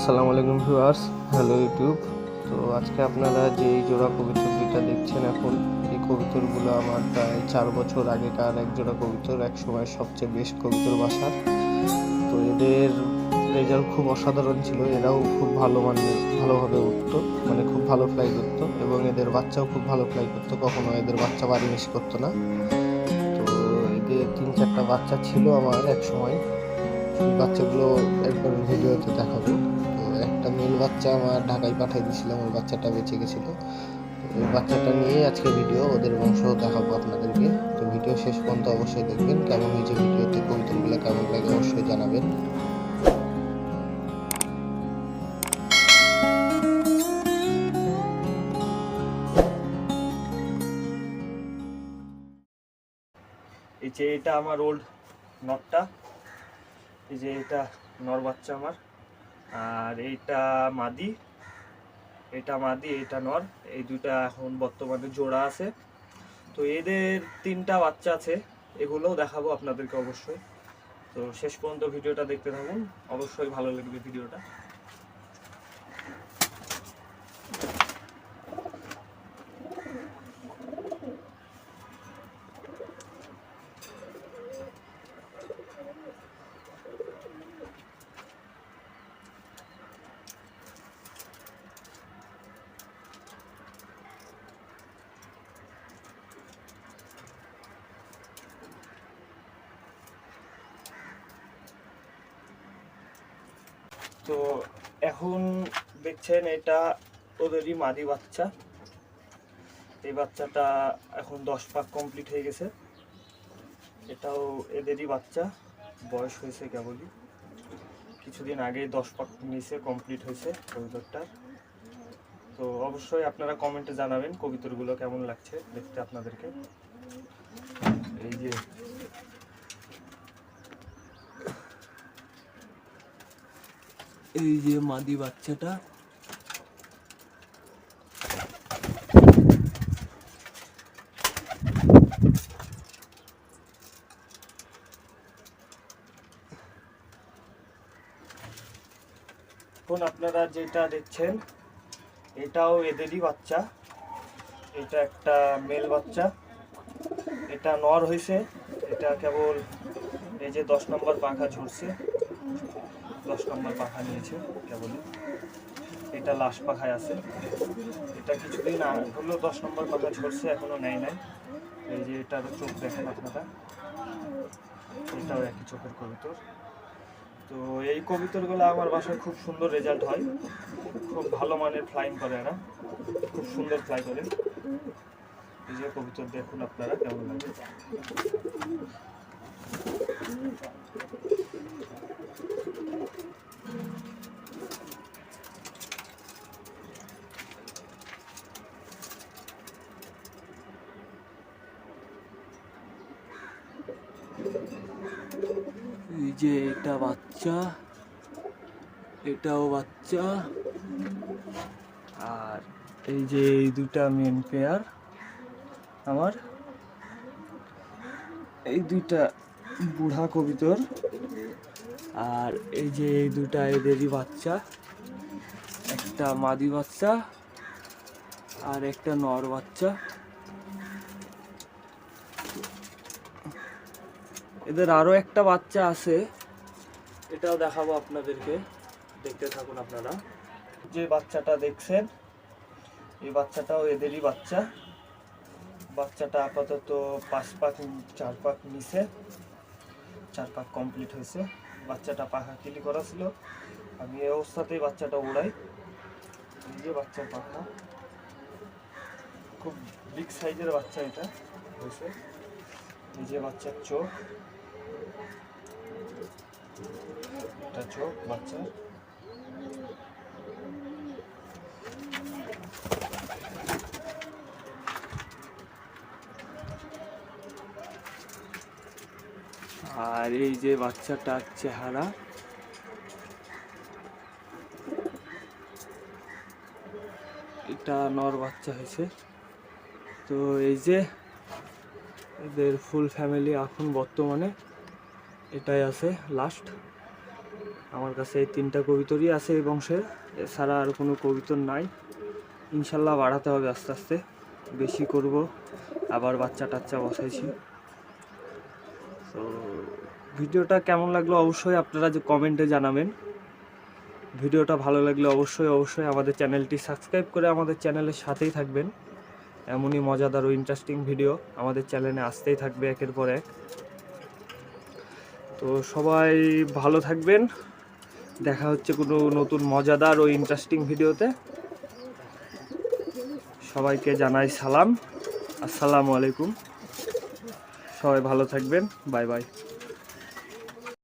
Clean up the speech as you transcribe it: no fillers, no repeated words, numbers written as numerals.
আসসালামু আলাইকুম viewers, hello YouTube. তো আজকে আপনারা যে এই জোড়া কবুতর দুইটা দেখছেন এখন, এই কবুতরগুলো আমার প্রায় 4 বছর আগেকার এক জোড়া কবুতর, এক সময় সবচেয়ে বেস্ট কবুতর বাসার। তো এদের রেজাল্ট খুব অসাধারণ ছিল, এরাও খুব ভালোভাবে উঠতো, মানে খুব ভালো ফ্লাই করতো, এবং এদের বাচ্চাও খুব ভালো ফ্লাই করতো, কখনো এদের বাচ্চা বাড়ি মিস করতো না। তো এদের 3-4টা বাচ্চা ছিল আমার এক সময়, বাচ্চাগুলো একবার ভিডিওতে দেখাবো। তো একটা মেল বাচ্চা আমার ঢাকায় পাঠিয়ে দিয়েছিলাম, ওই বাচ্চাটা বেঁচে গেছিলো। তো ওই বাচ্চাটা নিয়ে আজকে ভিডিও, ওদের বংশ দেখাবো আপনাদেরকে। তো ভিডিও শেষ পর্যন্ত অবশ্যই দেখবেন। কেমন হয়েছে ভিডিওতে, কবুতরগুলো কেমন লাগে অবশ্যই জানাবেন। এই যে এটা আমার ওল্ড নটটা, এই যে এটা নর বাচ্চা আমার, আর এইটা মাদি, এটা নর। এই দুটা এখন বর্তমানে জোড়া আছে। তো এদের 3টা বাচ্চা আছে, এগুলোও দেখাবো আপনাদেরকে অবশ্যই। তো শেষ পর্যন্ত ভিডিওটা দেখতে থাকুন, অবশ্যই ভালো লাগবে ভিডিওটা। তো এখন দেখছেন এটা ওদেরই মাদি বাচ্চা। এই বাচ্চাটা এখন 10 পাক কমপ্লিট হয়ে গেছে। এটাও এদেরই বাচ্চা, বয়স হয়েছে কেবলই কিছুদিন আগে 10 পাক নিচে কমপ্লিট হয়েছে কবুতরটার। তো অবশ্যই আপনারা কমেন্টে জানাবেন কবুতরগুলো কেমন লাগছে দেখতে আপনাদেরকে। এই যে মাদি বাচ্চাটা, এখন আপনারা যেটা দেখছেন এটাও এদেরই বাচ্চা। এটা একটা মেল বাচ্চা, এটা নর হয়েছে। এটা কেবল এই যে 10 নম্বর পাখা ঝরছে, 10 নম্বর পাখা নিয়েছে কেবলই, এটা লাস্ট পাখায় আছে। এটা কিছুদিন হলো 10 নম্বর পাখা ঝরছে, এখনো নেয় নাই। এই যে এটার চোখ দেখেন আপনারা, এটাও একই চোখের কবুতর। তো এই কবুতরগুলো আমার বাসায় খুব সুন্দর রেজাল্ট হয়, খুব ভালো মানের ফ্লাইং করে, এরা খুব সুন্দর ফ্লাই করে। এই যে কবুতর দেখুন আপনারা কেমন লাগে। এই যে এটা বাচ্চা, এটাও বাচ্চা, আর এই যে এই দুটা মেন পেয়ার আমার, এই দুইটা বুড়া কবুতর, আর এই যে এই দুটা এদেরই বাচ্চা, একটা মাদি বাচ্চা আর একটা নর বাচ্চা। এদের আরো একটা বাচ্চা আছে, এটাও দেখাবো আপনাদেরকে, দেখতে থাকুন আপনারা। যে বাচ্চাটা দেখছেন এই বাচ্চাটাও এদেরই বাচ্চা। বাচ্চাটা আপাতত 4 পাক নিচে, 4 পাক কমপ্লিট হয়েছে। বাচ্চাটা পাখা কিলি করা ছিল, আমি এই অবস্থাতেই বাচ্চাটা উড়াই। এই যে বাচ্চার পাখা, খুব বিগ সাইজের বাচ্চা এটা হয়েছে। এই যে বাচ্চার চোখ, এটা চোখ বাচ্চার। আর এই যে বাচ্চাটার চেহারা, এটা নর বাচ্চা হয়েছে। তো এই যে এদের ফুল ফ্যামিলি এখন বর্তমানে এটাই আছে লাস্ট। আমার কাছে এই 3টা কবুতরই আছে এই বংশের, এছাড়া আর কোনো কবুতর নাই। ইনশাল্লাহ বাড়াতে হবে আস্তে আস্তে, বেশি করব। আবার বাচ্চা টাচ্চা বসাইছি। তো ভিডিওটা কেমন লাগলো অবশ্যই আপনারা যে কমেন্টে জানাবেন। ভিডিওটা ভালো লাগলে অবশ্যই আমাদের চ্যানেলটি সাবস্ক্রাইব করে আমাদের চ্যানেলের সাথেই থাকবেন। এমনই মজাদার ও ইন্টারেস্টিং ভিডিও আমাদের চ্যানেলে আসতেই থাকবে একের পর এক। তো সবাই ভালো থাকবেন, দেখা হচ্ছে কোনো নতুন মজাদার ও ইন্টারেস্টিং ভিডিওতে। সবাইকে জানাই সালাম, আসসালামু আলাইকুম। সবাই ভালো থাকবেন, বাই বাই।